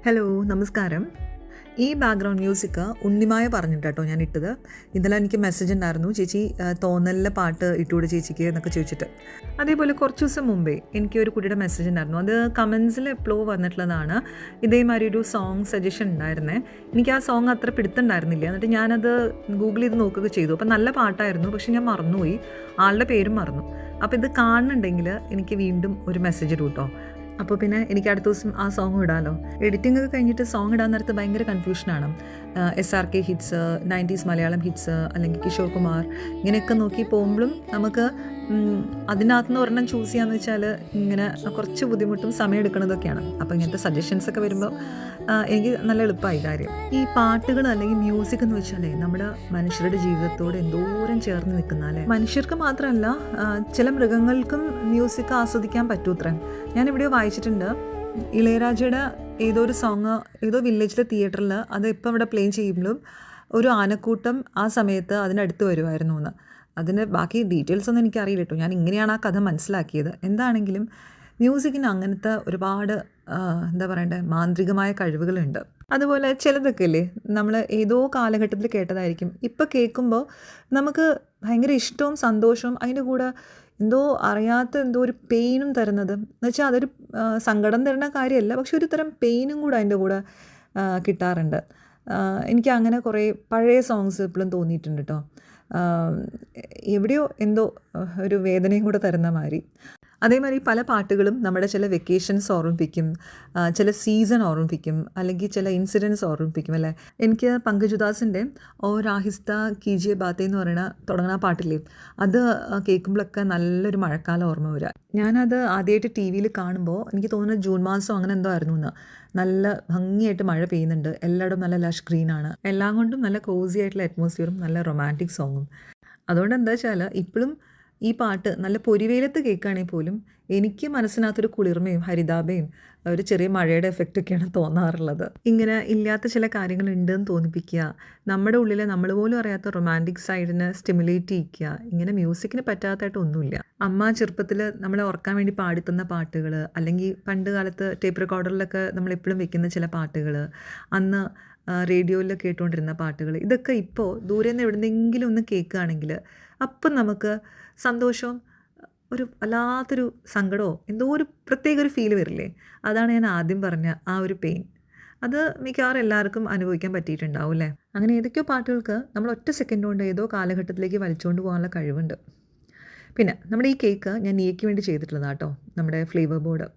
Hello നമസ്കാരം. ഈ background music Unnimaya പറഞ്ഞിട്ട് കേട്ടോ ഞാൻ ഇട്ടത്. ഇന്നലെ എനിക്ക് മെസ്സേജ് ഉണ്ടായിരുന്നു, ചേച്ചി തോന്നലിലെ പാട്ട് ഇട്ടുകൂടെ ചേച്ചിക്ക് എന്നൊക്കെ ചോദിച്ചിട്ട്. അതേപോലെ കുറച്ച് ദിവസം മുമ്പേ എനിക്ക് ഒരു കുട്ടിയുടെ മെസ്സേജ് ഉണ്ടായിരുന്നു. അത് കമൻസിൽ എപ്പോഴോ വന്നിട്ടുള്ളതാണ്. ഇതേമാതിരി ഒരു സോങ് സജഷൻ ഉണ്ടായിരുന്നേ. എനിക്ക് ആ സോങ് അത്ര പിടുത്തുണ്ടായിരുന്നില്ല. എന്നിട്ട് ഞാനത് ഗൂഗിൾ ചെയ്ത് നോക്കുകയൊക്കെ ചെയ്തു. അപ്പം നല്ല പാട്ടായിരുന്നു, പക്ഷെ ഞാൻ മറന്നുപോയി, ആളുടെ പേരും മറന്നു. അപ്പോൾ ഇത് കാണുന്നുണ്ടെങ്കിൽ എനിക്ക് വീണ്ടും ഒരു മെസ്സേജ് ഇടും കേട്ടോ. അപ്പോൾ പിന്നെ എനിക്ക് അടുത്ത ദിവസം ആ സോങ് ഇടാമല്ലോ. എഡിറ്റിംഗ് ഒക്കെ കഴിഞ്ഞിട്ട് സോങ് ഇടാൻ നേരത്ത് ഭയങ്കര കൺഫ്യൂഷനാണ്. SRK hits, 90s Malayalam hits, അല്ലെങ്കിൽ കിഷോർ കുമാർ, ഇങ്ങനെയൊക്കെ നോക്കി പോകുമ്പോഴും നമുക്ക് അതിനകത്തുനിന്ന് ഒരെണ്ണം ചൂസ് ചെയ്യാന്ന് വെച്ചാൽ ഇങ്ങനെ കുറച്ച് ബുദ്ധിമുട്ടും സമയം എടുക്കുന്നതൊക്കെയാണ്. അപ്പോൾ ഇങ്ങനത്തെ സജഷൻസ് ഒക്കെ വരുമ്പോൾ എനിക്ക് നല്ല എളുപ്പമായി കാര്യം. ഈ പാട്ടുകൾ അല്ലെങ്കിൽ മ്യൂസിക് എന്ന് വെച്ചാലേ നമ്മുടെ മനുഷ്യരുടെ ജീവിതത്തോട് എന്തോരം ചേർന്ന് നിൽക്കുന്ന അല്ലേ. മനുഷ്യർക്ക് മാത്രമല്ല, ചില മൃഗങ്ങൾക്കും മ്യൂസിക് ആസ്വദിക്കാൻ പറ്റൂത്രേ. ഞാനിവിടെ വായിച്ചിട്ടുണ്ട്, ഇളയരാജയുടെ ഏതോ ഒരു സോങ് ഏതോ വില്ലേജിലെ തിയേറ്ററിൽ അത് ഇപ്പം ഇവിടെ പ്ലേ ചെയ്യുമ്പോഴും ഒരു ആനക്കൂട്ടം ആ സമയത്ത് അതിനടുത്ത് വരുമായിരുന്നു എന്ന്. അതിൻ്റെ ബാക്കി ഡീറ്റെയിൽസ് ഒന്നും എനിക്കറിയില്ല കേട്ടോ. ഞാൻ ഇങ്ങനെയാണ് ആ കഥ മനസ്സിലാക്കിയത്. എന്താണെങ്കിലും മ്യൂസിക്കിന് അങ്ങനത്തെ ഒരുപാട് എന്താ പറയണ്ടേ, മാന്ത്രികമായ കഴിവുകളുണ്ട്. അതുപോലെ ചിലതൊക്കെ ഇല്ലേ, നമ്മൾ ഏതോ കാലഘട്ടത്തിൽ കേട്ടതായിരിക്കും, ഇപ്പം കേൾക്കുമ്പോൾ നമുക്ക് ഭയങ്കര ഇഷ്ടവും സന്തോഷവും അതിൻ്റെ കൂടെ എന്തോ അറിയാത്ത എന്തോ ഒരു പെയിനും തരുന്നത്. എന്ന് വെച്ചാൽ അതൊരു സങ്കടം തരുന്ന കാര്യമല്ല, പക്ഷെ ഒരു തരം പെയിനും കൂടെ അതിൻ്റെ കൂടെ കിട്ടാറുണ്ട്. എനിക്ക് അങ്ങനെ കുറേ പഴയ സോങ്സ് എപ്പോഴും തോന്നിയിട്ടുണ്ട് കേട്ടോ. എവിടെയോ എന്തോ ഒരു വേദനയും കൂടെ തരുന്ന മാതിരി. അതേമാതിരി പല പാട്ടുകളും നമ്മുടെ ചില വെക്കേഷൻസ് ഓർമ്മിപ്പിക്കും, ചില സീസൺ ഓർമ്മിപ്പിക്കും, അല്ലെങ്കിൽ ചില ഇൻസിഡൻസ് ഓർമ്മിപ്പിക്കും അല്ലേ. എനിക്ക് പങ്കജുദാസിൻ്റെ ഓ രാഹിസ്ത കീജിയെ ബാത്തെ എന്ന് പറയുന്ന തുടങ്ങുന്ന പാട്ടില്ലേ, അത് കേൾക്കുമ്പോഴൊക്കെ നല്ലൊരു മഴക്കാലം ഓർമ്മ വരിക. ഞാനത് ആദ്യമായിട്ട് ടി വിയിൽ കാണുമ്പോൾ എനിക്ക് തോന്നുന്നത് ജൂൺ മാസം അങ്ങനെ എന്തോ ആയിരുന്നു എന്ന്. നല്ല ഭംഗിയായിട്ട് മഴ പെയ്യുന്നുണ്ട്, എല്ലായിടും നല്ല ലഷ് ഗ്രീനാണ്, എല്ലാം കൊണ്ടും നല്ല കോസി ആയിട്ടുള്ള അറ്റ്മോസ്ഫിയറും നല്ല റൊമാൻറ്റിക് സോങ്ങും. അതുകൊണ്ട് എന്താ വെച്ചാൽ ഇപ്പോഴും ഈ പാട്ട് നല്ല പൊരിവേലത്ത് കേൾക്കുകയാണെങ്കിൽ പോലും എനിക്ക് മനസ്സിനകത്തൊരു കുളിർമയും ഹരിതാപയും ഒരു ചെറിയ മഴയുടെ എഫക്റ്റൊക്കെയാണ് തോന്നാറുള്ളത്. ഇങ്ങനെ ഇല്ലാത്ത ചില കാര്യങ്ങളുണ്ടെന്ന് തോന്നിപ്പിക്കുക, നമ്മുടെ ഉള്ളിലെ നമ്മൾ പോലും അറിയാത്ത റൊമാൻറ്റിക് സൈഡിനെ സ്റ്റിമുലേറ്റ് ചെയ്യിക്കുക. ഇങ്ങനെ മ്യൂസിക്കിന് പറ്റാത്തതായിട്ട് ഒന്നുമില്ല. അമ്മ ചെറുപ്പത്തിൽ നമ്മളെ ഓർക്കാൻ വേണ്ടി പാടിത്തുന്ന പാട്ടുകൾ, അല്ലെങ്കിൽ പണ്ട് കാലത്ത് ടേപ്പ് റെക്കോർഡറിലൊക്കെ നമ്മളെപ്പോഴും വെക്കുന്ന ചില പാട്ടുകൾ, അന്ന് റേഡിയോയിൽ കേട്ടുകൊണ്ടിരുന്ന പാട്ടുകൾ, ഇതൊക്കെ ഇപ്പോൾ ദൂരെ നിന്ന് എവിടെന്നെങ്കിലും ഒന്ന് കേൾക്കുകയാണെങ്കിൽ അപ്പം നമുക്ക് സന്തോഷവും ഒരു വല്ലാത്തൊരു സങ്കടമോ എന്തോ ഒരു പ്രത്യേക ഒരു ഫീൽ വരില്ലേ. അതാണ് ഞാൻ ആദ്യം പറഞ്ഞ ആ ഒരു പെയിൻ. അത് മിക്കവാറും എല്ലാവർക്കും അനുഭവിക്കാൻ പറ്റിയിട്ടുണ്ടാവും അല്ലേ. അങ്ങനെ ഏതൊക്കെയോ പാട്ടുകൾക്ക് നമ്മൾ ഒറ്റ സെക്കൻഡ് കൊണ്ട് ഏതോ കാലഘട്ടത്തിലേക്ക് വലിച്ചുകൊണ്ട് പോകാനുള്ള കഴിവുണ്ട്. പിന്നെ നമ്മുടെ ഈ കേക്ക് ഞാൻ നീയ്ക്ക് വേണ്ടി ചെയ്തിട്ടുള്ളതാണ് കേട്ടോ, നമ്മുടെ ഫ്ലേവർ ബോർഡ്.